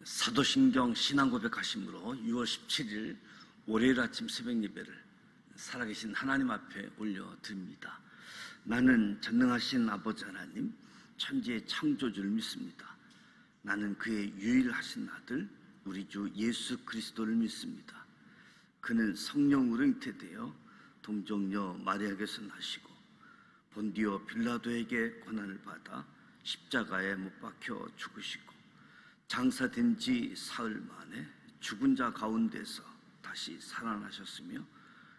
사도신경 신앙고백하심으로 6월 17일 월요일 아침 새벽 예배를 살아계신 하나님 앞에 올려드립니다. 나는 전능하신 아버지 하나님, 천지의 창조주를 믿습니다. 나는 그의 유일하신 아들 우리 주 예수 그리스도를 믿습니다. 그는 성령으로 잉태되어 동정녀 마리아에게서 나시고 본디오 빌라도에게 고난을 받아 십자가에 못 박혀 죽으시고 장사된 지 사흘 만에 죽은 자 가운데서 다시 살아나셨으며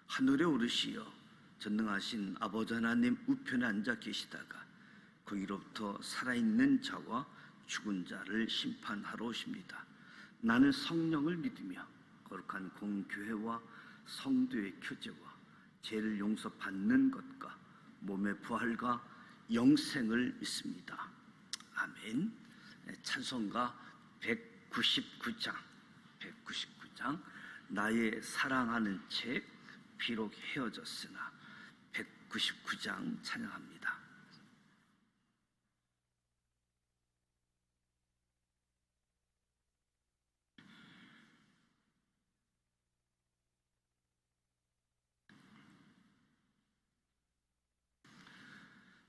하늘에 오르시어 전능하신 아버지 하나님 우편에 앉아 계시다가 거기로부터 살아있는 자와 죽은 자를 심판하러 오십니다. 나는 성령을 믿으며 거룩한 공교회와 성도의 교제와 죄를 용서받는 것과 몸의 부활과 영생을 믿습니다. 아멘. 찬송가 199장 나의 사랑하는 책 비록 헤어졌으나 199장 찬양합니다.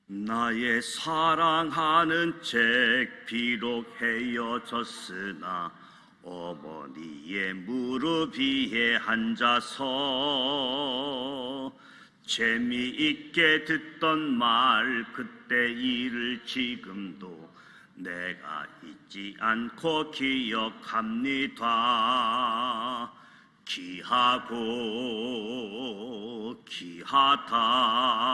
나의 사랑하는 책 비록 헤어졌으나 어머니의 무릎 위에 앉아서 재미있게 듣던 말 그때 일을 지금도 내가 잊지 않고 기억합니다. 귀하고 귀하다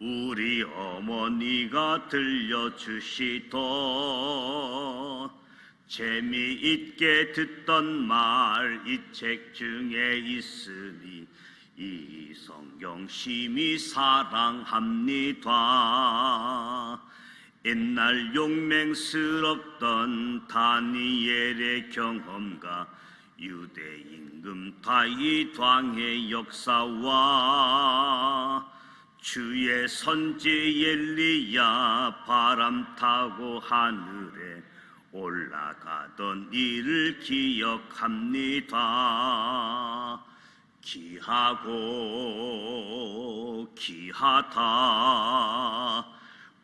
우리 어머니가 들려주시던 재미있게 듣던 말 이 책 중에 있으니 이 성경 심히 사랑합니다. 옛날 용맹스럽던 다니엘의 경험과 유대 임금 다윗 왕의 역사와 주의 선지 엘리야 바람 타고 하늘에 올라가던 일을 기억합니다. 귀하고 귀하다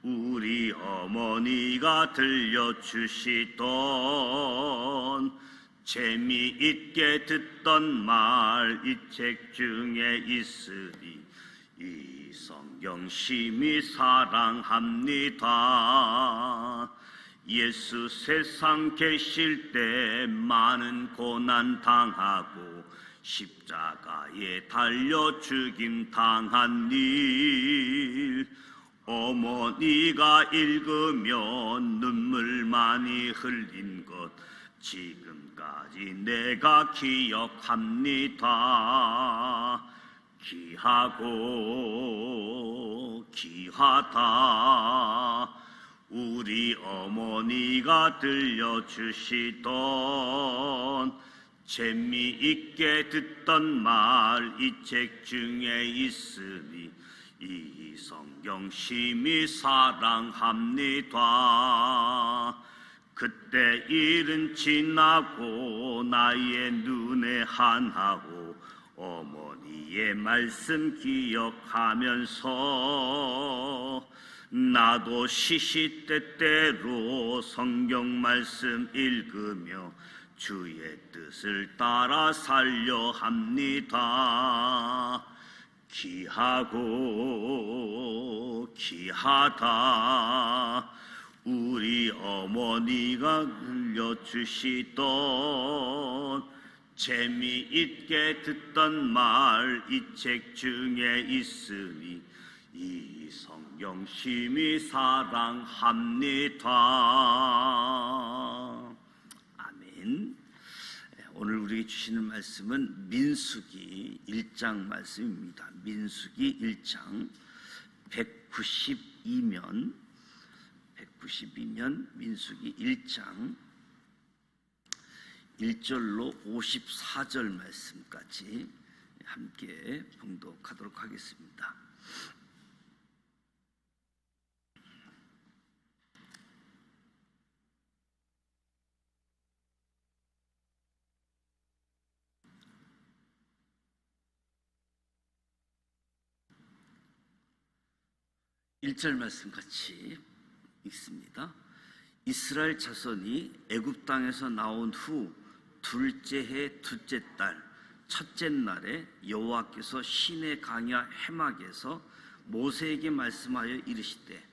우리 어머니가 들려주시던 재미있게 듣던 말 이 책 중에 있으니 이 성경 심히 사랑합니다. 예수 세상 계실 때 많은 고난 당하고 십자가에 달려 죽임 당한 일 어머니가 읽으면 눈물 많이 흘린 것 지금까지 내가 기억합니다. 귀하고 귀하다 우리 어머니가 들려주시던 재미있게 듣던 말 이 책 중에 있으니 이 성경 심히 사랑합니다. 그때 일은 지나고 나의 눈에 한하고 어머니의 말씀 기억하면서 나도 시시때때로 성경 말씀 읽으며 주의 뜻을 따라 살려 합니다. 귀하고 귀하다 우리 어머니가 들려주시던 재미있게 듣던 말 이 책 중에 있으니 이 성경 심히 사랑합니다. 아멘. 오늘 우리에게 주시는 말씀은 민수기 1장 말씀입니다. 민수기 1장 192면 민수기 1장 1절로 54절 말씀까지 함께 봉독하도록 하겠습니다. 1절 말씀 같이 읽습니다. 이스라엘 자손이 애굽 땅에서 나온 후 둘째 해 둘째 달 첫째 날에 여호와께서 시내 강야 해막에서 모세에게 말씀하여 이르시되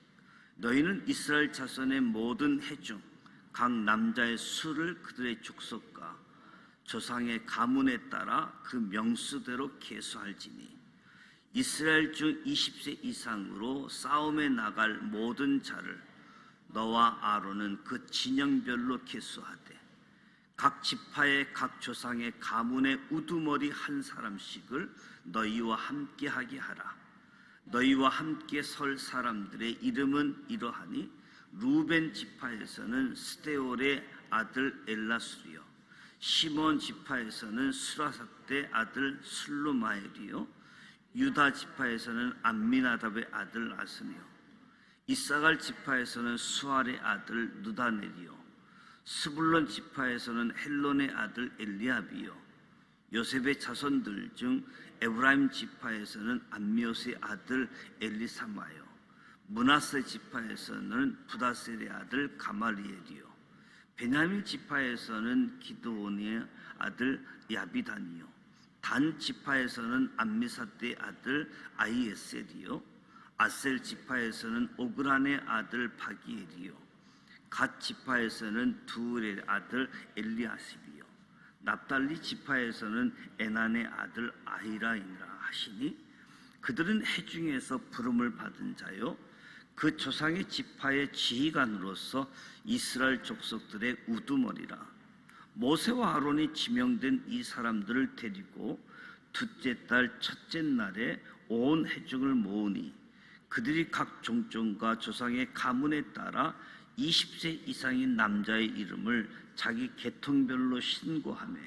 너희는 이스라엘 자손의 모든 해 중 각 남자의 수를 그들의 족속과 조상의 가문에 따라 그 명수대로 계수할지니 이스라엘 중 20세 이상으로 싸움에 나갈 모든 자를 너와 아론은 그 진영별로 계수하되 각 지파의 각 조상의 가문의 우두머리 한 사람씩을 너희와 함께 하게 하라. 너희와 함께 설 사람들의 이름은 이러하니 루벤 지파에서는 스데올의 아들 엘라술이요 시몬 지파에서는 수라삭대 아들 슬루마엘이요 유다 지파에서는 암미나답의 아들 아스니요 이사갈 지파에서는 수알의 아들 누다넬이요 스불론 지파에서는 헬론의 아들 엘리압이요 요셉의 자손들 중 에브라임 지파에서는 암미옷의 아들 엘리사마요 므낫세 지파에서는 부다셀의 아들 가말리엘이요 베냐민 지파에서는 기드온의 아들 야비단이요 단 지파에서는 암미사대의 아들 아히에셀이요 아셀 지파에서는 오그란의 아들 바기엘이요 갓 지파에서는 두울의 아들 엘리아십이요 납달리 지파에서는 에난의 아들 아히라이라 하시니 그들은 해 중에서 부름을 받은 자요 그 조상의 지파의 지휘관으로서 이스라엘 족속들의 우두머리라. 모세와 아론이 지명된 이 사람들을 데리고 둘째 달 첫째 날에 온 회중을 모으니 그들이 각 종족과 조상의 가문에 따라 20세 이상인 남자의 이름을 자기 계통별로 신고하며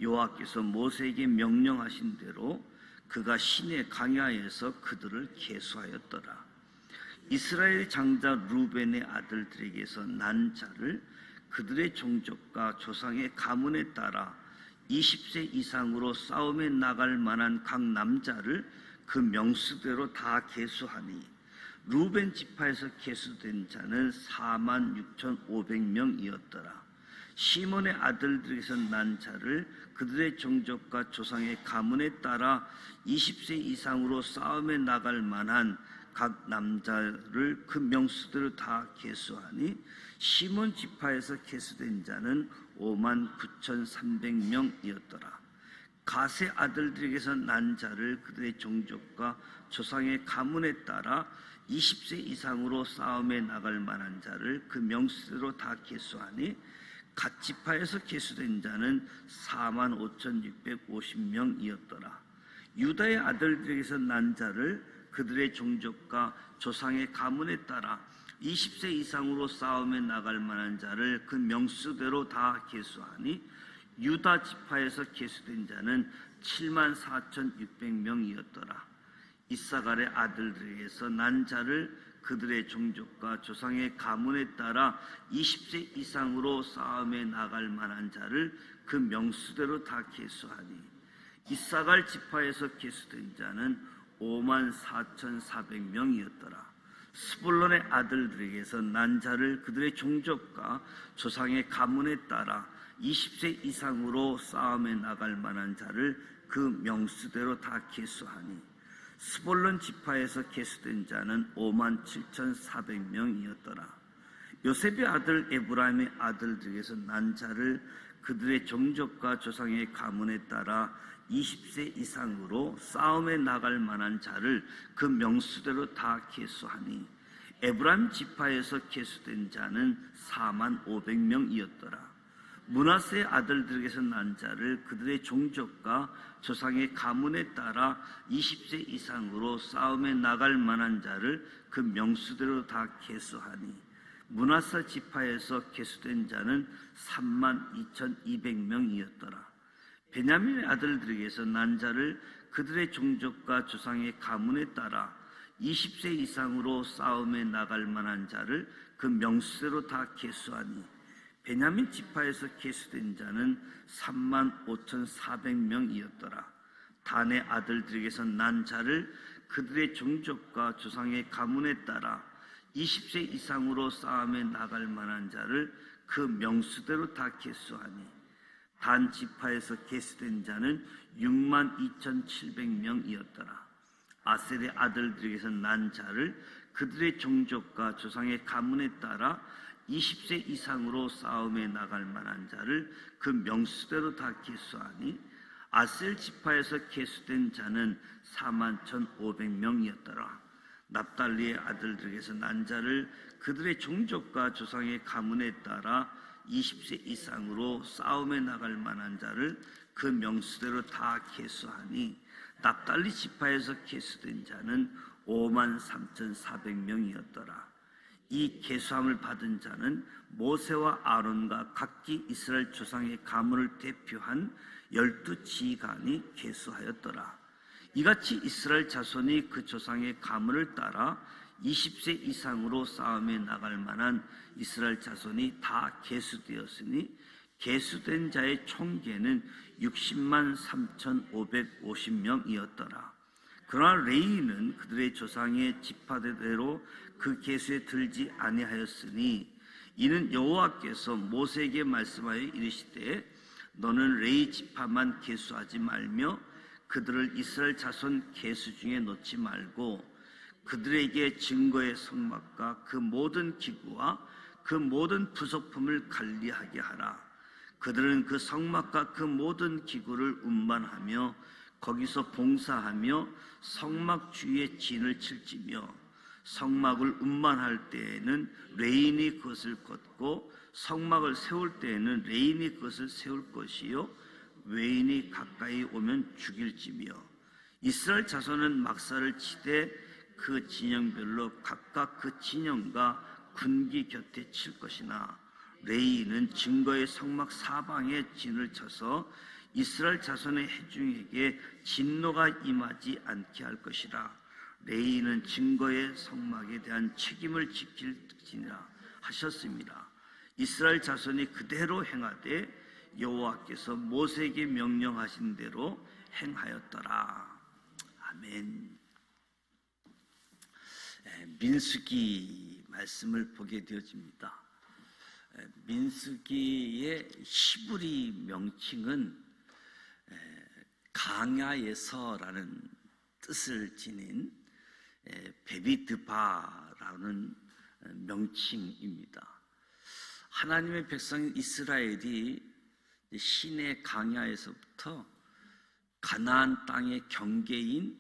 여호와께서 모세에게 명령하신 대로 그가 시내 강야에서 그들을 계수하였더라. 이스라엘 장자 루벤의 아들들에게서 난 자를 그들의 종족과 조상의 가문에 따라 20세 이상으로 싸움에 나갈 만한 각 남자를 그 명수대로 다 계수하니 루벤 지파에서 계수된 자는 46,500명이었더라. 시몬의 아들들에게서 난 자를 그들의 종족과 조상의 가문에 따라 20세 이상으로 싸움에 나갈 만한 각 남자를 그 명수대로 다 계수하니 시몬 지파에서 계수된 자는 59,300명이었더라. 갓의 아들들에게서 난 자를 그들의 종족과 조상의 가문에 따라 20세 이상으로 싸움에 나갈 만한 자를 그 명수대로 다 계수하니 갓 지파에서 계수된 자는 45,650명이었더라. 유다의 아들들에게서 난 자를 그들의 종족과 조상의 가문에 따라 20세 이상으로 싸움에 나갈 만한 자를 그 명수대로 다 계수하니 유다 지파에서 계수된 자는 74,600명이었더라. 이사갈의 아들들에게서 난 자를 그들의 종족과 조상의 가문에 따라 20세 이상으로 싸움에 나갈 만한 자를 그 명수대로 다 계수하니 이사갈 지파에서 계수된 자는 54,400명이었더라. 스불론의 아들들에게서 난 자를 그들의 종족과 조상의 가문에 따라 20세 이상으로 싸움에 나갈 만한 자를 그 명수대로 다 계수하니 스불론 지파에서 계수된 자는 57,400명이었더라. 요셉의 아들 에브라임의 아들들에게서 난 자를 그들의 종족과 조상의 가문에 따라 20세 이상으로 싸움에 나갈 만한 자를 그 명수대로 다 계수하니 에브라임 지파에서 계수된 자는 45,000명이었더라. 므낫세의 아들들에게서 난 자를 그들의 종족과 조상의 가문에 따라 20세 이상으로 싸움에 나갈 만한 자를 그 명수대로 다 계수하니 므낫세 지파에서 계수된 자는 32,200명이었더라. 베냐민의 아들들에게서 난 자를 그들의 종족과 조상의 가문에 따라 20세 이상으로 싸움에 나갈 만한 자를 그 명수대로 다 계수하니 베냐민 지파에서 계수된 자는 35,400명이었더라. 단의 아들들에게서 난 자를 그들의 종족과 조상의 가문에 따라 20세 이상으로 싸움에 나갈 만한 자를 그 명수대로 다 계수하니 단 지파에서 계수된 자는 62,700명이었더라. 아셀의 아들들에게서 난 자를 그들의 종족과 조상의 가문에 따라 20세 이상으로 싸움에 나갈 만한 자를 그 명수대로 다 계수하니 아셀 지파에서 계수된 자는 41,500명이었더라. 납달리의 아들들에게서 난 자를 그들의 종족과 조상의 가문에 따라 20세 이상으로 싸움에 나갈 만한 자를 그 명수대로 다 계수하니 납달리 지파에서 계수된 자는 53,400명이었더라. 이 계수함을 받은 자는 모세와 아론과 각기 이스라엘 조상의 가문을 대표한 12지간이 계수하였더라. 이같이 이스라엘 자손이 그 조상의 가문을 따라 20세 이상으로 싸움에 나갈 만한 이스라엘 자손이 다 계수되었으니 계수된 자의 총계는 60만 3,550명이었더라. 그러나 레위는 그들의 조상의 지파대로 그 계수에 들지 아니하였으니 이는 여호와께서 모세에게 말씀하여 이르시되 너는 레위 지파만 계수하지 말며 그들을 이스라엘 자손 계수 중에 놓지 말고 그들에게 증거의 성막과 그 모든 기구와 그 모든 부속품을 관리하게 하라. 그들은 그 성막과 그 모든 기구를 운반하며 거기서 봉사하며 성막 주위에 진을 칠지며 성막을 운반할 때에는 레인이 그것을 걷고 성막을 세울 때에는 레인이 그것을 세울 것이요 외인이 가까이 오면 죽일지며 이스라엘 자손은 막사를 치되 그 진영별로 각각 그 진영과 군기 곁에 칠 것이나 레위인은 증거의 성막 사방에 진을 쳐서 이스라엘 자손의 회중에게 진노가 임하지 않게 할 것이라. 레위인은 증거의 성막에 대한 책임을 지킬지니라 하셨습니다. 이스라엘 자손이 그대로 행하되 여호와께서 모세에게 명령하신 대로 행하였더라. 아멘. 민수기 말씀을 보게 되어집니다. 민수기의 히브리 명칭은 강야에서라는 뜻을 지닌 베비드바라는 명칭입니다. 하나님의 백성 이스라엘이 시내 강야에서부터 가나안 땅의 경계인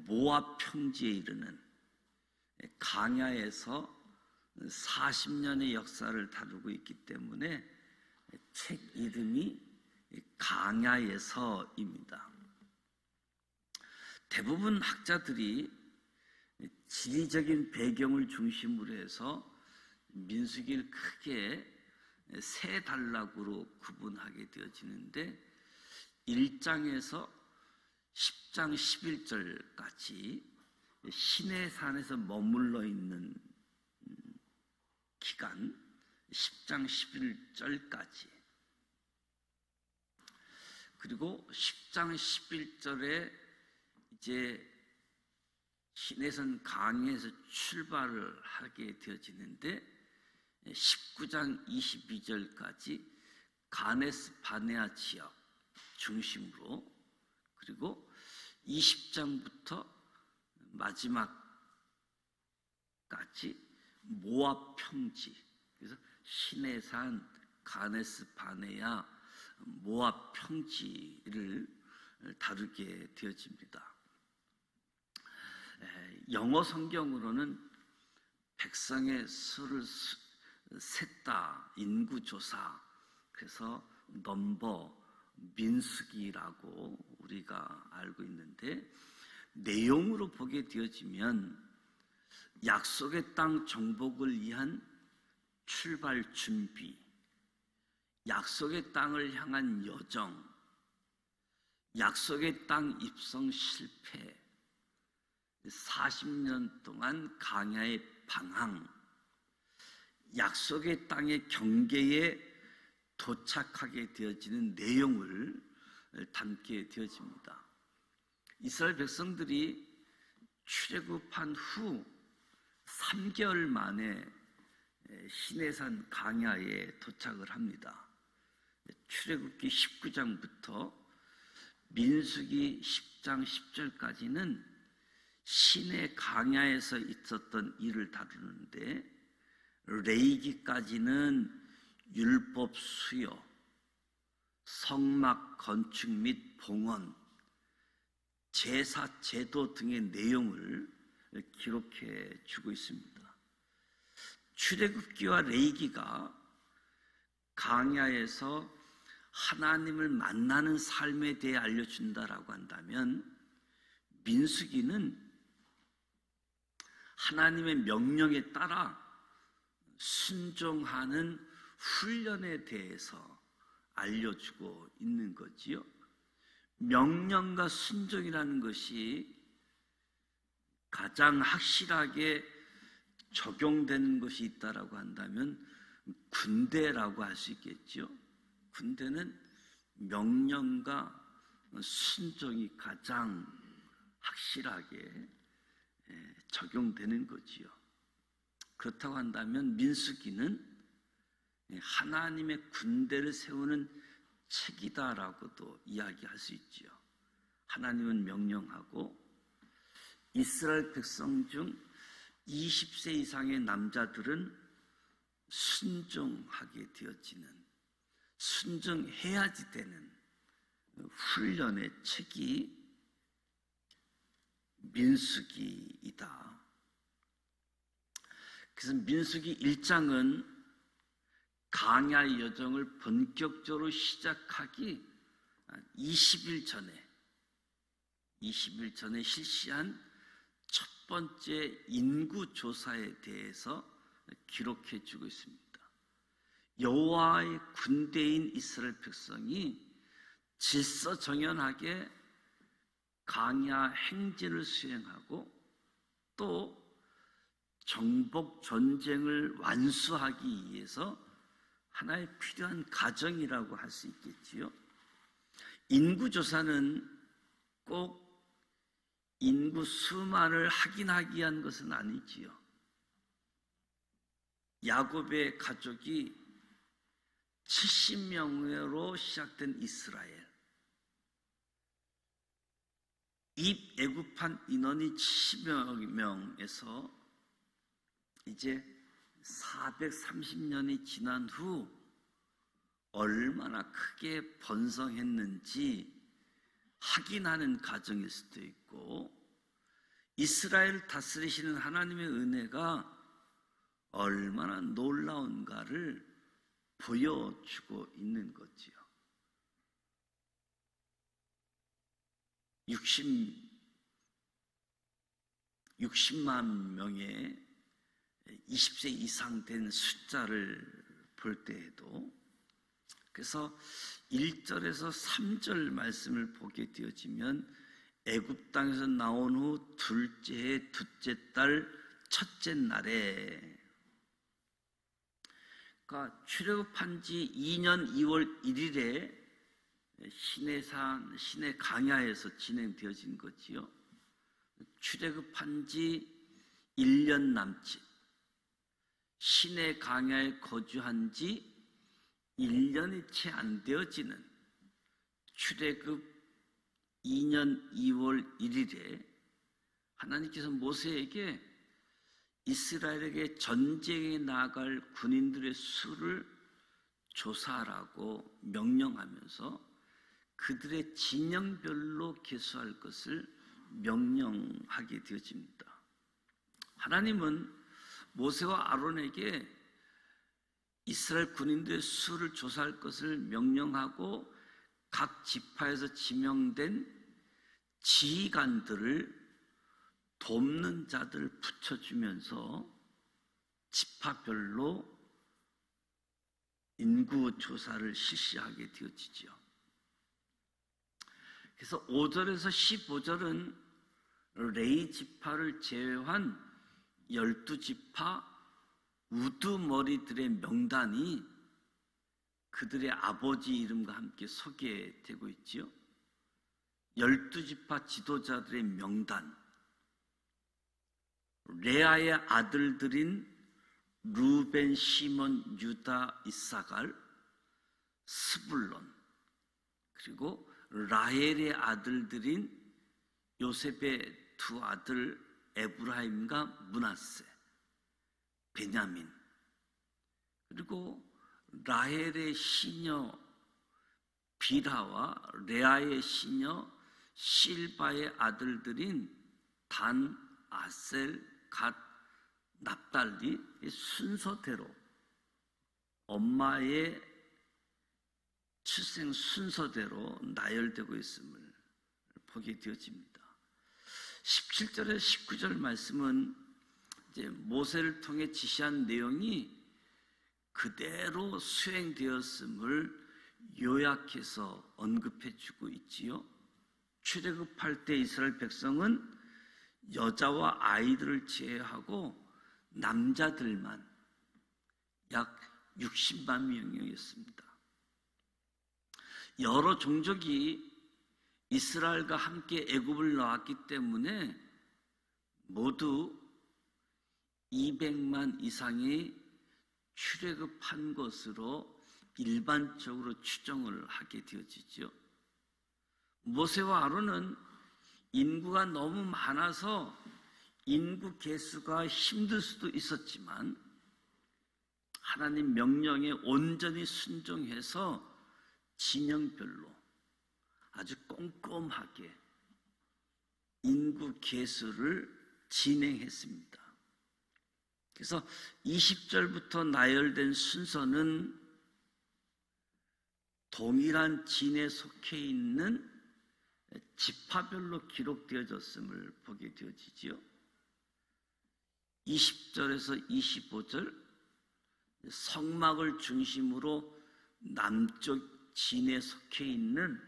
모압 평지에 이르는 강야에서 40년의 역사를 다루고 있기 때문에 책 이름이 강야에서입니다. 대부분 학자들이 지리적인 배경을 중심으로 해서 민수기를 크게 세 단락으로 구분하게 되어지는데 1장에서 10장 11절까지 시내산에서 머물러 있는 기간 10장 11절까지 그리고 10장 11절에 이제 시내산 강에서 출발을 하게 되어지는데 19장 22절까지 가네스 바네아 지역 중심으로 그리고 20장부터 마지막까지 모압 평지 그래서 시내산 가네스 바네아 모압 평지를 다루게 되어집니다. 영어 성경으로는 백성의 수를 셌다 인구조사 그래서 넘버 민수기라고 우리가 알고 있는데 내용으로 보게 되어지면 약속의 땅 정복을 위한 출발 준비 약속의 땅을 향한 여정 약속의 땅 입성 실패 40년 동안 강야의 방황 약속의 땅의 경계에 도착하게 되어지는 내용을 담게 되어집니다. 이스라엘 백성들이 출애굽한 후 3개월 만에 시내산 광야에 도착을 합니다. 출애굽기 19장부터 민수기 10장 10절까지는 시내 광야에서 있었던 일을 다루는데, 레위기까지는 율법 수여, 성막 건축 및 봉헌, 제사 제도 등의 내용을 기록해 주고 있습니다. 출애굽기와 레위기가 광야에서 하나님을 만나는 삶에 대해 알려준다라고 한다면, 민수기는 하나님의 명령에 따라 순종하는 훈련에 대해서 알려주고 있는 거지요. 명령과 순종이라는 것이 가장 확실하게 적용되는 것이 있다라고 한다면 군대라고 할 수 있겠죠. 군대는 명령과 순종이 가장 확실하게 적용되는 거지요. 그렇다고 한다면 민수기는 하나님의 군대를 세우는 책이다라고도 이야기할 수 있지요. 하나님은 명령하고 이스라엘 백성 중 20세 이상의 남자들은 순종하게 되어지는, 순종해야지 되는 훈련의 책이 민수기이다. 그래서 민수기 1장은 광야 여정을 본격적으로 시작하기 20일 전에 실시한 첫 번째 인구 조사에 대해서 기록해 주고 있습니다. 여호와의 군대인 이스라엘 백성이 질서정연하게 광야 행진을 수행하고 또 정복 전쟁을 완수하기 위해서 하나의 필요한 과정이라고 할 수 있겠지요. 인구조사는 꼭 인구 수만을 확인하기 위한 것은 아니지요. 야곱의 가족이 70명으로 시작된 이스라엘, 입애굽한 인원이 70명에서 이제 430년이 지난 후 얼마나 크게 번성했는지 확인하는 과정일 수도 있고, 이스라엘 다스리시는 하나님의 은혜가 얼마나 놀라운가를 보여주고 있는 거지요. 60만 명의 20세 이상 된 숫자를 볼 때에도, 그래서 1절에서 3절 말씀을 보게 되어지면 애굽 땅에서 나온 후 둘째 해 둘째 달 첫째 날에, 그러니까 출애굽한 지 2년 2월 1일에 시내 광야에서 진행되어진 거지요. 출애굽한 지 1년 남짓, 시내 광야에 거주한 지 1년이 채 안 되어지는 출애굽 2년 2월 1일에 하나님께서 모세에게 이스라엘에게 전쟁에 나갈 군인들의 수를 조사하라고 명령하면서 그들의 진영별로 계수할 것을 명령하게 되어집니다. 하나님은 모세와 아론에게 이스라엘 군인들의 수를 조사할 것을 명령하고 각 지파에서 지명된 지휘관들을 돕는 자들을 붙여주면서 지파별로 인구 조사를 실시하게 되어지죠. 그래서 5절에서 15절은 레위 지파를 제외한 12지파 우두머리들의 명단이 그들의 아버지 이름과 함께 소개되고 있지요. 12지파 지도자들의 명단, 레아의 아들들인 루벤, 시몬, 유다, 이사갈, 스불론, 그리고 라헬의 아들들인 요셉의 두 아들 에브라임과 므낫세, 베냐민, 그리고 라헬의 시녀 빌하와 레아의 시녀 실바의 아들들인 단, 아셀, 갓, 납달리 순서대로 엄마의 출생 순서대로 나열되고 있음을 보게 되어집니다. 17절에 19절 말씀은 이제 모세를 통해 지시한 내용이 그대로 수행되었음을 요약해서 언급해 주고 있지요. 출애굽할 때 이스라엘 백성은 여자와 아이들을 제외하고 남자들만 약 60만 명이었습니다. 여러 종족이 이스라엘과 함께 애굽을 나왔기 때문에 모두 200만 이상이 출애굽한 것으로 일반적으로 추정을 하게 되어지죠. 모세와 아론은 인구가 너무 많아서 인구 계수가 힘들 수도 있었지만 하나님 명령에 온전히 순종해서 진영별로 아주 꼼꼼하게 인구 계수를 진행했습니다. 그래서 20절부터 나열된 순서는 동일한 진에 속해 있는 지파별로 기록되어졌음을 보게 되어지지요. 20절에서 25절 성막을 중심으로 남쪽 진에 속해 있는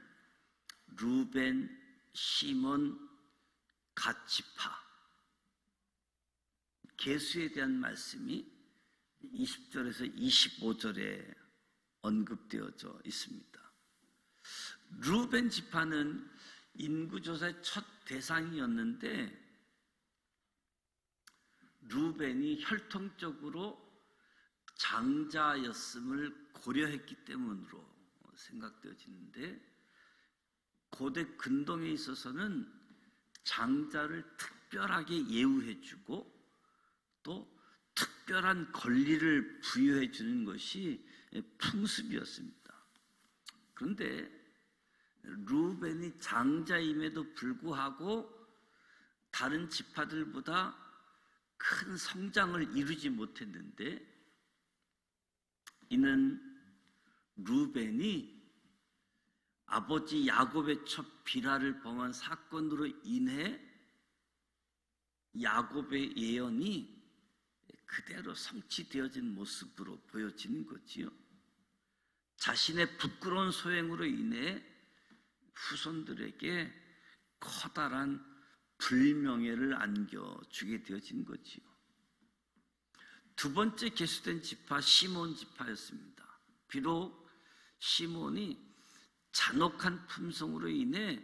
루벤, 시몬, 갓 지파 계수에 대한 말씀이 20절에서 25절에 언급되어져 있습니다. 루벤 지파는 인구조사의 첫 대상이었는데 루벤이 혈통적으로 장자였음을 고려했기 때문으로 생각되어지는데 고대 근동에 있어서는 장자를 특별하게 예우해주고 또 특별한 권리를 부여해주는 것이 풍습이었습니다. 그런데 루벤이 장자임에도 불구하고 다른 지파들보다 큰 성장을 이루지 못했는데 이는 루벤이 아버지 야곱의 첩 비라를 범한 사건으로 인해 야곱의 예언이 그대로 성취되어진 모습으로 보여지는 거지요. 자신의 부끄러운 소행으로 인해 후손들에게 커다란 불명예를 안겨주게 되어진 거지요. 두 번째 계수된 지파 시몬 지파였습니다. 비록 시몬이 잔혹한 품성으로 인해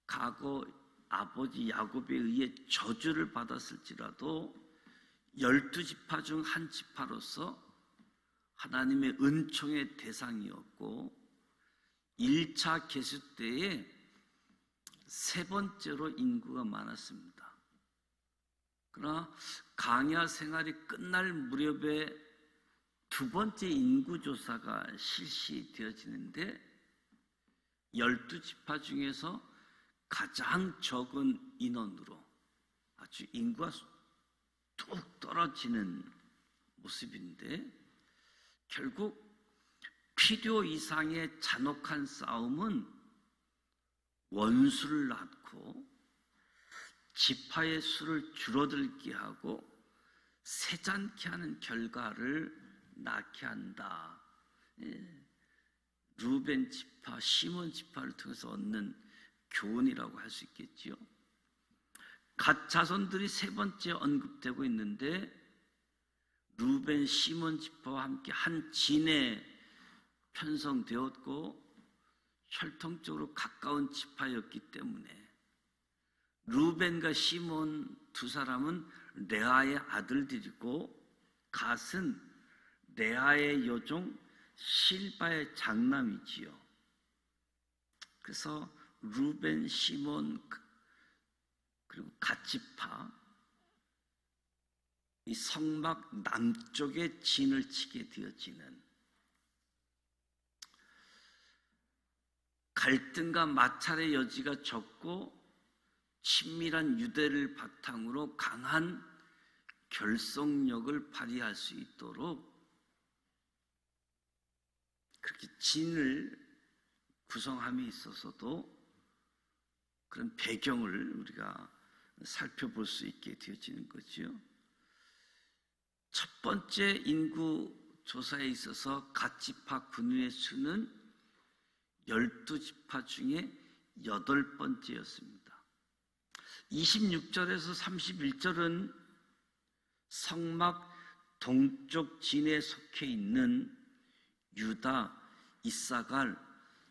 과거 아버지 야곱에 의해 저주를 받았을지라도 12지파 중 한 지파로서 하나님의 은총의 대상이었고 1차 계수 때에 세 번째로 인구가 많았습니다. 그러나 광야 생활이 끝날 무렵에 두 번째 인구조사가 실시되어지는데 12지파 중에서 가장 적은 인원으로 아주 인구가 뚝 떨어지는 모습인데 결국 필요 이상의 잔혹한 싸움은 원수를 낳고 지파의 수를 줄어들게 하고 세잔케 하는 결과를 낳게 한다. 루벤 지파, 시몬 지파를 통해서 얻는 교훈이라고 할 수 있겠지요. 갓 자손들이 세 번째 언급되고 있는데 루벤, 시몬 지파와 함께 한 진에 편성되었고 혈통적으로 가까운 지파였기 때문에 루벤과 시몬 두 사람은 레아의 아들들이고 갓은 레아의 여종 실바의 장남이지요. 그래서 루벤, 시몬 그리고 갓지파 이 성막 남쪽에 진을 치게 되어지는 갈등과 마찰의 여지가 적고 친밀한 유대를 바탕으로 강한 결속력을 발휘할 수 있도록 그렇게 진을 구성함에 있어서도 그런 배경을 우리가 살펴볼 수 있게 되어지는 거죠. 첫 번째 인구 조사에 있어서 갓지파 군인의 수는 12지파 중에 8번째였습니다. 26절에서 31절은 성막 동쪽 진에 속해 있는 유다, 이사갈,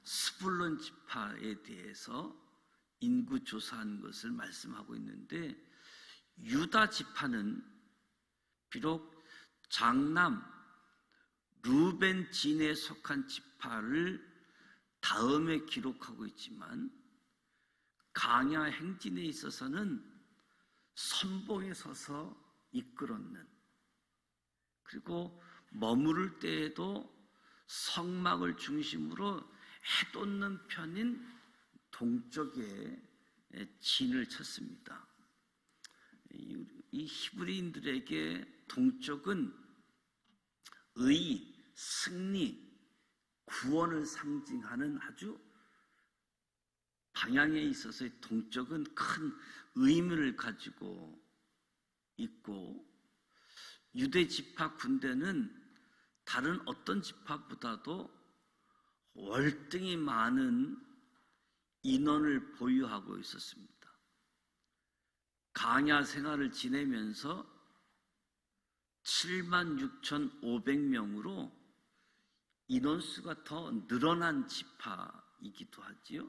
스불론 지파에 대해서 인구 조사한 것을 말씀하고 있는데, 유다 지파는 비록 장남 루벤 진에 속한 지파를 다음에 기록하고 있지만 강야 행진에 있어서는 선봉에 서서 이끌었는, 그리고 머무를 때에도 성막을 중심으로 해돋는 편인 동쪽에 진을 쳤습니다. 이 히브리인들에게 동쪽은 의, 승리, 구원을 상징하는 아주 방향에 있어서 동쪽은 큰 의미를 가지고 있고, 유대 지파 군대는 다른 어떤 지파보다도 월등히 많은 인원을 보유하고 있었습니다. 강야 생활을 지내면서 76,500명으로 인원수가 더 늘어난 지파이기도 하지요.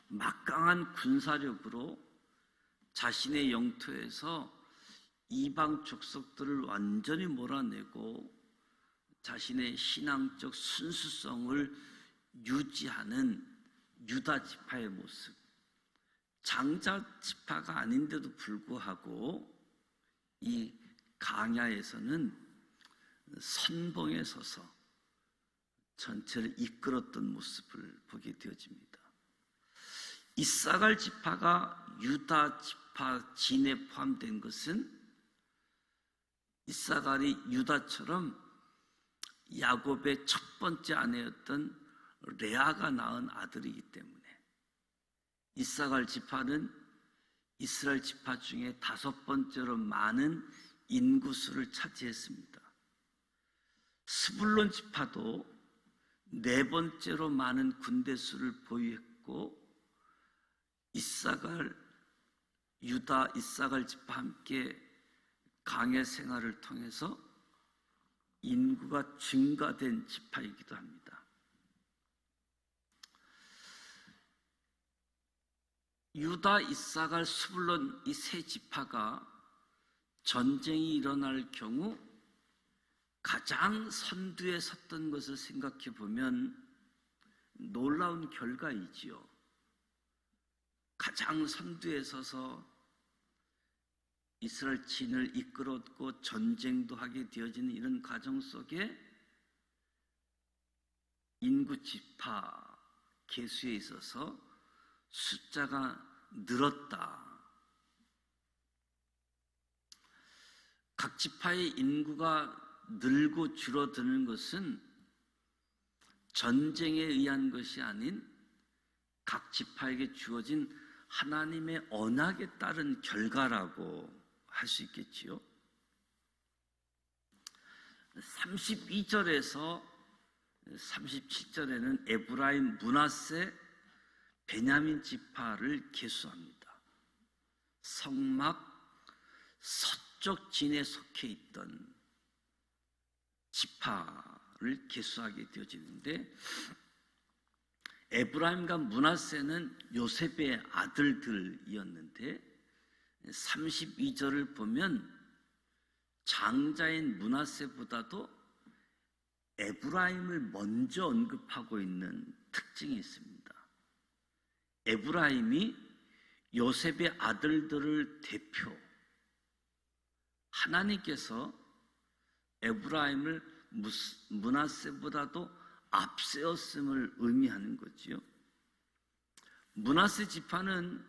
막강한 군사력으로 자신의 영토에서 이방 족속들을 완전히 몰아내고 자신의 신앙적 순수성을 유지하는 유다 지파의 모습, 장자 지파가 아닌데도 불구하고 이 강야에서는 선봉에 서서 전체를 이끌었던 모습을 보게 되어집니다. 이사갈 지파가 유다 지파 진에 포함된 것은 이사갈이 유다처럼 야곱의 첫 번째 아내였던 레아가 낳은 아들이기 때문에 이사갈 지파는 이스라엘 지파 중에 5번째로 많은 인구수를 차지했습니다. 스불론 지파도 4번째로 많은 군대 수를 보유했고, 이사갈, 유다, 이사갈 지파 함께 강해 생활을 통해서 인구가 증가된 지파이기도 합니다. 유다, 이사갈, 스불론 이 세 지파가 전쟁이 일어날 경우 가장 선두에 섰던 것을 생각해 보면 놀라운 결과이지요. 가장 선두에 서서 이스라엘 진을 이끌었고 전쟁도 하게 되어지는 이런 과정 속에 인구 지파 계수에 있어서 숫자가 늘었다. 각 지파의 인구가 늘고 줄어드는 것은 전쟁에 의한 것이 아닌 각 지파에게 주어진 하나님의 언약에 따른 결과라고 할 수 있겠지요. 32절에서 37절에는 에브라임, 므낫세, 베냐민 지파를 계수합니다. 성막 서쪽 진에 속해 있던 지파를 계수하게 되어지는데, 에브라임과 므낫세는 요셉의 아들들이었는데 32절을 보면 장자인 므낫세보다도 에브라임을 먼저 언급하고 있는 특징이 있습니다. 에브라임이 요셉의 아들들을 대표, 하나님께서 에브라임을 므낫세보다도 앞세웠음을 의미하는 거지요. 므낫세 지파는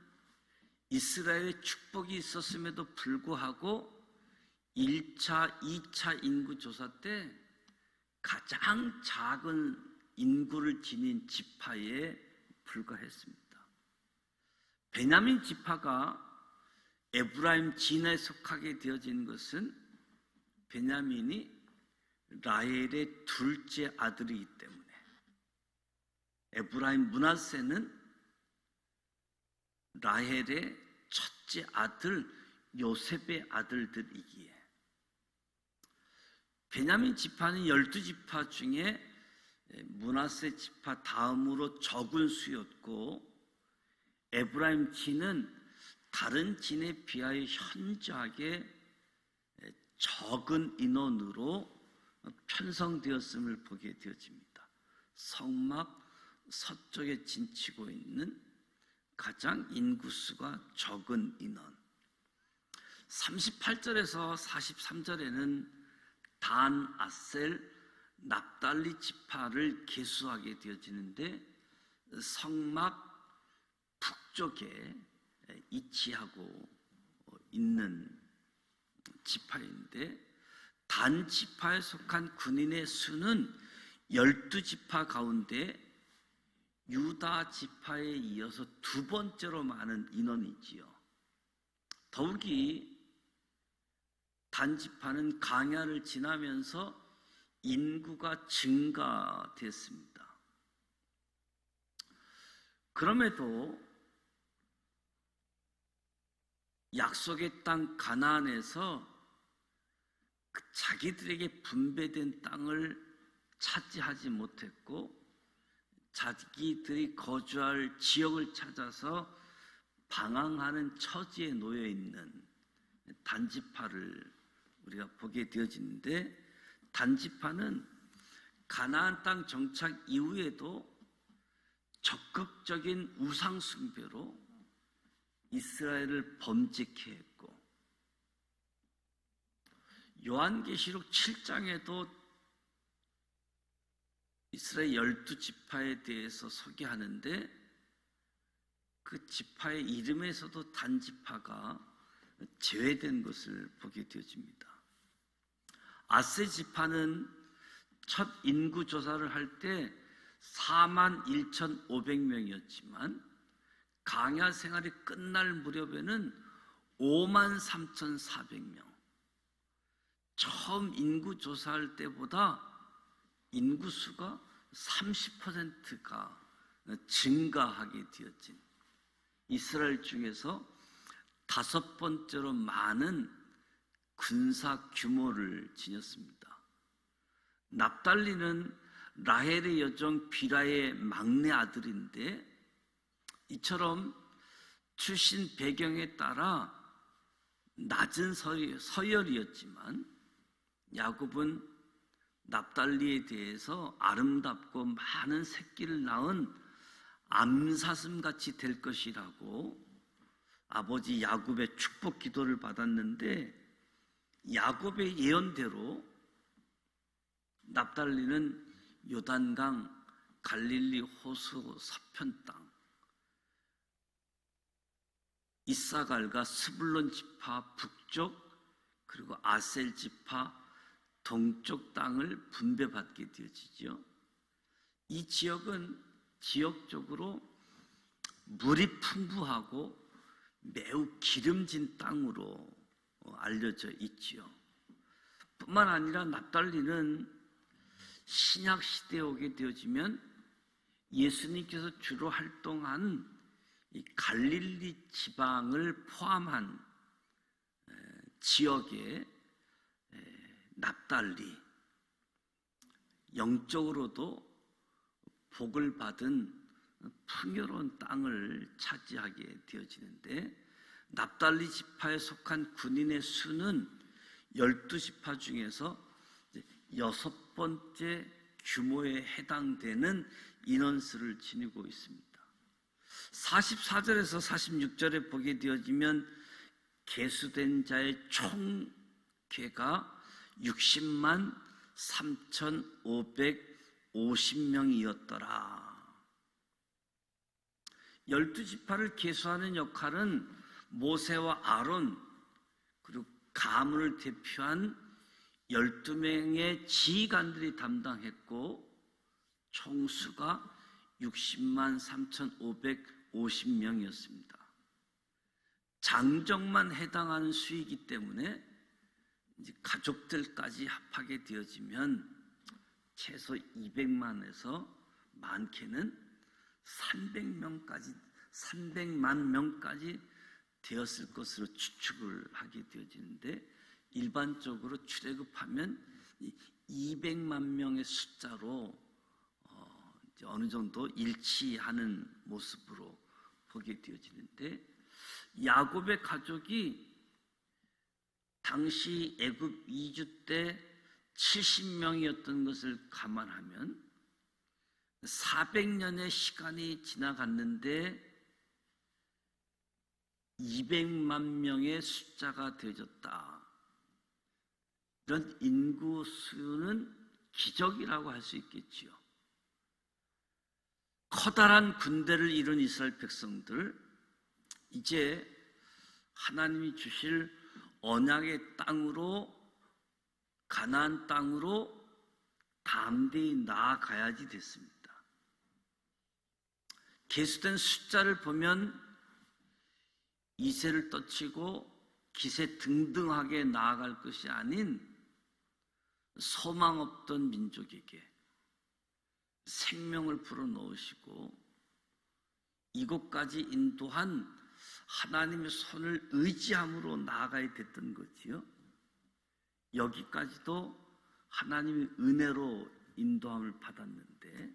이스라엘의 축복이 있었음에도 불구하고 1차, 2차 인구 조사 때 가장 작은 인구를 지닌 지파에 불과했습니다. 베냐민 지파가 에브라임 진에 속하게 되어진 것은 베냐민이 라헬의 둘째 아들이기 때문에, 에브라임 므낫세는 라헬의 첫째 아들 요셉의 아들들이기에, 베냐민 지파는 12지파 중에 므낫세 지파 다음으로 적은 수였고, 에브라임 진은 다른 진에 비하여 현저하게 적은 인원으로 편성되었음을 보게 되어집니다. 성막 서쪽에 진치고 있는 가장 인구수가 적은 인원. 38절에서 43절에는 단, 아셀, 납달리 지파를 계수하게 되어지는데 성막 북쪽에 위치하고 있는 지파인데, 단 지파에 속한 군인의 수는 12지파 가운데 유다 지파에 이어서 두 번째로 많은 인원이지요. 더욱이 단 지파는 강야를 지나면서 인구가 증가됐습니다. 그럼에도 약속의 땅 가나안에서 자기들에게 분배된 땅을 차지하지 못했고, 자기들이 거주할 지역을 찾아서 방황하는 처지에 놓여 있는 단지파를 우리가 보게 되어지는데, 단지파는 가나안 땅 정착 이후에도 적극적인 우상 숭배로 이스라엘을 범죄케 했고, 요한계시록 7장에도 이스라엘 12지파에 대해서 소개하는데, 그 지파의 이름에서도 단지파가 제외된 것을 보게 되어집니다. 아세 지파는 첫 인구 조사를 할 때 41,500명이었지만 강야 생활이 끝날 무렵에는 53,400명. 처음 인구 조사할 때보다 인구수가 30%가 증가하게 되었진 이스라엘 중에서 5번째로 많은 군사 규모를 지녔습니다. 납달리는 라헬의 여종 비라의 막내 아들인데, 이처럼 출신 배경에 따라 낮은 서열이었지만 야곱은 납달리에 대해서 아름답고 많은 새끼를 낳은 암사슴같이 될 것이라고 아버지 야곱의 축복 기도를 받았는데, 야곱의 예언대로 납달리는 요단강, 갈릴리 호수 서편 땅, 이사갈과 스불론 지파 북쪽, 그리고 아셀 지파 동쪽 땅을 분배받게 되어지죠. 이 지역은 지역적으로 물이 풍부하고 매우 기름진 땅으로 알려져 있지요. 뿐만 아니라 납달리는 신약 시대에 오게 되어지면 예수님께서 주로 활동한 이 갈릴리 지방을 포함한 지역의 납달리, 영적으로도 복을 받은 풍요로운 땅을 차지하게 되어지는데, 납달리 지파에 속한 군인의 수는 12지파 중에서 6번째 규모에 해당되는 인원수를 지니고 있습니다. 44절에서 46절에 보게 되어지면 계수된 자의 총 궤가 60만 3,550명이었더라. 12지파를 계수하는 역할은 모세와 아론 그리고 가문을 대표한 12명의 지휘관들이 담당했고, 총수가 60만 3,550명이었습니다. 장정만 해당하는 수이기 때문에 이제 가족들까지 합하게 되어지면 최소 200만에서 많게는 300만 명까지 되었을 것으로 추측을 하게 되어지는데, 일반적으로 출애굽하면 200만 명의 숫자로 어느 정도 일치하는 모습으로 보게 되어지는데, 야곱의 가족이 당시 애굽 이주 때 70명이었던 것을 감안하면 400년의 시간이 지나갔는데 200만 명의 숫자가 되어졌다. 이런 인구 수는 기적이라고 할 수 있겠지요. 커다란 군대를 이룬 이스라엘 백성들, 이제 하나님이 주실 언약의 땅으로, 가나안 땅으로 담대히 나아가야지 됐습니다. 계수된 숫자를 보면 이새를 떨치고 기세 등등하게 나아갈 것이 아닌 소망 없던 민족에게 생명을 불어넣으시고 이곳까지 인도한 하나님의 손을 의지함으로 나아가야 됐던 거지요. 여기까지도 하나님의 은혜로 인도함을 받았는데,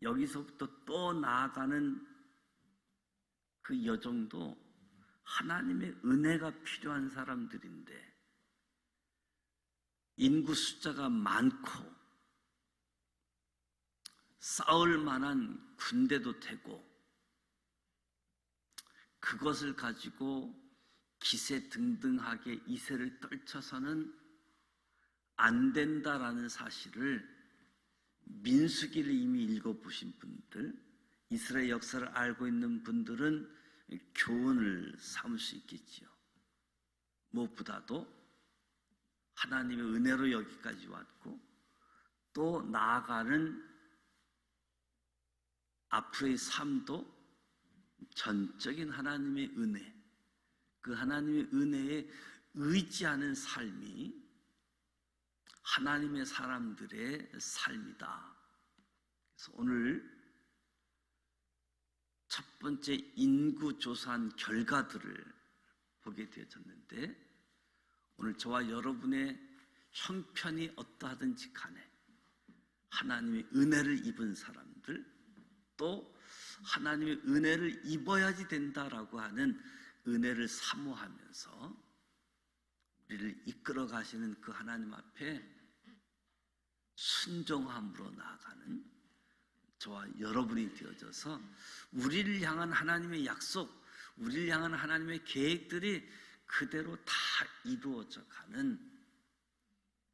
여기서부터 또 나아가는 그 여정도 하나님의 은혜가 필요한 사람들인데, 인구 숫자가 많고 싸울 만한 군대도 되고, 그것을 가지고 기세등등하게 이새를 떨쳐서는 안 된다라는 사실을 민수기를 이미 읽어보신 분들, 이스라엘 역사를 알고 있는 분들은 교훈을 삼을 수 있겠지요. 무엇보다도 하나님의 은혜로 여기까지 왔고, 또 나아가는 앞으로의 삶도 전적인 하나님의 은혜, 그 하나님의 은혜에 의지하는 삶이 하나님의 사람들의 삶이다. 그래서 오늘 첫 번째 인구 조사한 결과들을 보게 되어졌는데, 오늘 저와 여러분의 형편이 어떠하든지 간에 하나님의 은혜를 입은 사람들, 또 하나님의 은혜를 입어야지 된다라고 하는 은혜를 사모하면서 우리를 이끌어 가시는 그 하나님 앞에 순종함으로 나아가는 저와 여러분이 되어져서 우리를 향한 하나님의 약속, 우리를 향한 하나님의 계획들이 그대로 다 이루어져 가는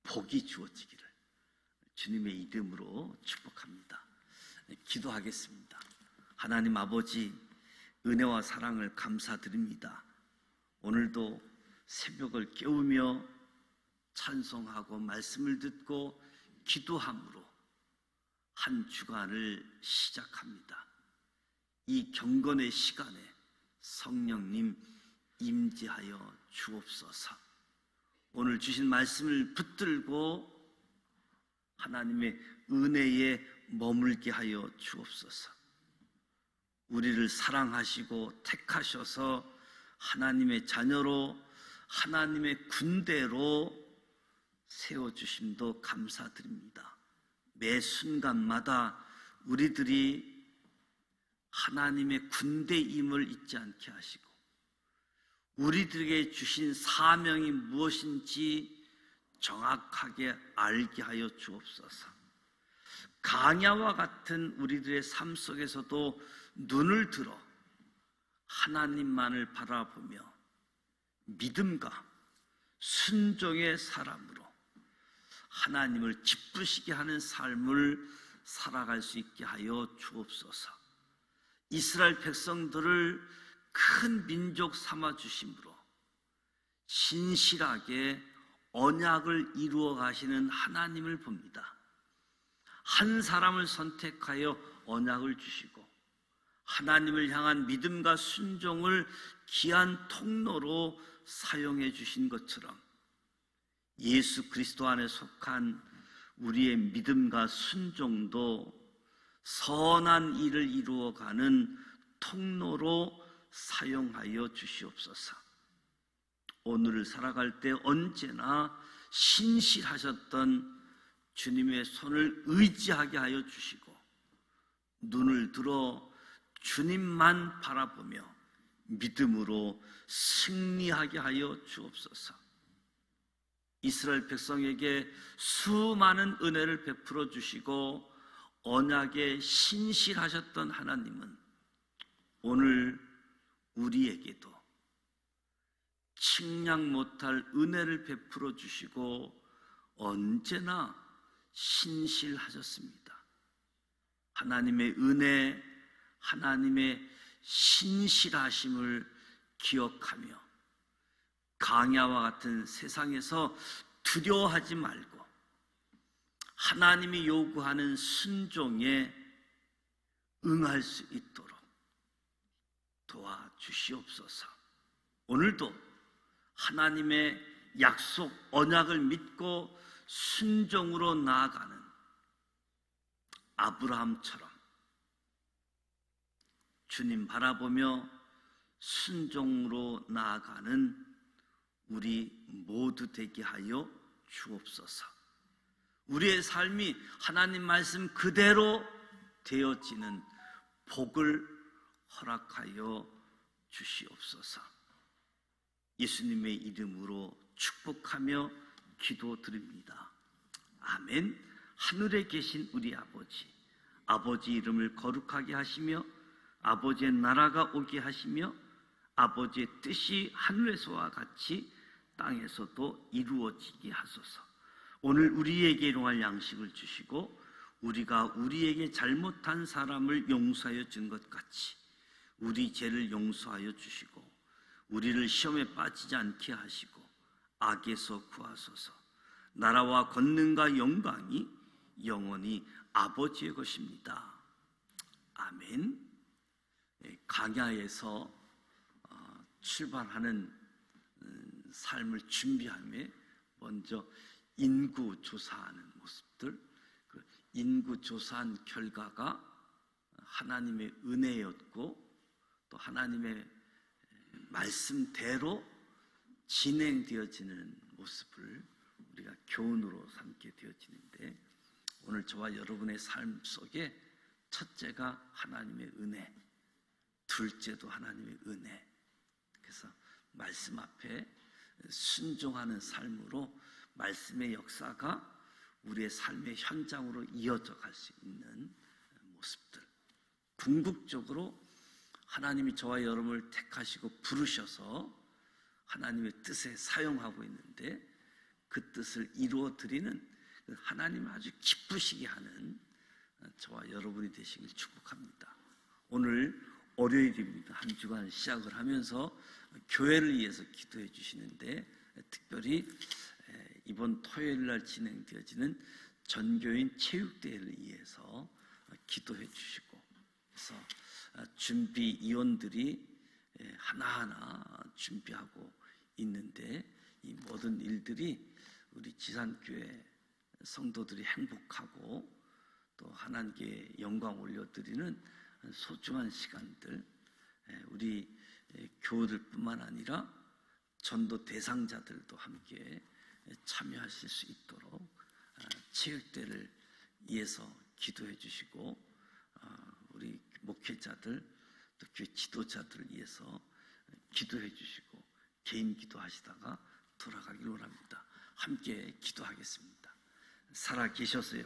복이 주어지기를 주님의 이름으로 축복합니다. 기도하겠습니다. 하나님 아버지, 은혜와 사랑을 감사드립니다. 오늘도 새벽을 깨우며 찬송하고 말씀을 듣고 기도함으로 한 주간을 시작합니다. 이 경건의 시간에 성령님 임재하여 주옵소서. 오늘 주신 말씀을 붙들고 하나님의 은혜에 머물게 하여 주옵소서. 우리를 사랑하시고 택하셔서 하나님의 자녀로, 하나님의 군대로 세워주심도 감사드립니다. 매 순간마다 우리들이 하나님의 군대임을 잊지 않게 하시고 우리들에게 주신 사명이 무엇인지 정확하게 알게 하여 주옵소서. 강야와 같은 우리들의 삶 속에서도 눈을 들어 하나님만을 바라보며 믿음과 순종의 사람으로 하나님을 기쁘시게 하는 삶을 살아갈 수 있게 하여 주옵소서. 이스라엘 백성들을 큰 민족 삼아 주심으로 신실하게 언약을 이루어 가시는 하나님을 봅니다. 한 사람을 선택하여 언약을 주시고 하나님을 향한 믿음과 순종을 귀한 통로로 사용해 주신 것처럼 예수 그리스도 안에 속한 우리의 믿음과 순종도 선한 일을 이루어가는 통로로 사용하여 주시옵소서. 오늘을 살아갈 때 언제나 신실하셨던 주님의 손을 의지하게 하여 주시고 눈을 들어 주님만 바라보며 믿음으로 승리하게 하여 주옵소서. 이스라엘 백성에게 수많은 은혜를 베풀어 주시고 언약에 신실하셨던 하나님은 오늘 우리에게도 측량 못할 은혜를 베풀어 주시고 언제나 신실하셨습니다. 하나님의 은혜, 하나님의 신실하심을 기억하며 강야와 같은 세상에서 두려워하지 말고 하나님이 요구하는 순종에 응할 수 있도록 도와주시옵소서. 오늘도 하나님의 약속, 언약을 믿고 순종으로 나아가는 아브라함처럼 주님 바라보며 순종으로 나아가는 우리 모두 되게 하여 주옵소서. 우리의 삶이 하나님 말씀 그대로 되어지는 복을 허락하여 주시옵소서. 예수님의 이름으로 축복하며 기도드립니다. 아멘. 하늘에 계신 우리 아버지, 아버지 이름을 거룩하게 하시며 아버지의 나라가 오게 하시며 아버지의 뜻이 하늘에서와 같이 땅에서도 이루어지게 하소서. 오늘 우리에게 일용할 양식을 주시고 우리가 우리에게 잘못한 사람을 용서하여 준 것 같이 우리 죄를 용서하여 주시고 우리를 시험에 빠지지 않게 하시고 악에서 구하소서. 나라와 권능과 영광이 영원히 아버지의 것입니다. 아멘. 강야에서 출발하는 삶을 준비하며 먼저 인구 조사하는 모습들, 그 인구 조사한 결과가 하나님의 은혜였고 또 하나님의 말씀대로 진행되어지는 모습을 우리가 교훈으로 삼게 되어지는데 오늘 저와 여러분의 삶 속에 첫째가 하나님의 은혜, 둘째도 하나님의 은혜. 그래서 말씀 앞에 순종하는 삶으로 말씀의 역사가 우리의 삶의 현장으로 이어져 갈 수 있는 모습들. 궁극적으로 하나님이 저와 여러분을 택하시고 부르셔서 하나님의 뜻에 사용하고 있는데 그 뜻을 이루어 드리는 하나님을 아주 기쁘시게 하는 저와 여러분이 되시길 축복합니다. 오늘 월요일입니다. 한 주간 시작을 하면서 교회를 위해서 기도해 주시는데 특별히 이번 토요일 날 진행되어지는 전교인 체육대회를 위해서 기도해 주시고 그래서 준비위원들이 하나하나 준비하고 있는데 이 모든 일들이 우리 지산교회 성도들이 행복하고 또 하나님께 영광 올려드리는 소중한 시간들, 우리 교우들뿐만 아니라 전도 대상자들도 함께 참여하실 수 있도록 체육대회를 위해서 기도해 주시고 우리 목회자들 목사님들 또 교회 지도자들을 위해서 기도해 주시고 개인 기도하시다가 돌아가기를 원합니다. 함께 기도하겠습니다. 살아 계셔서요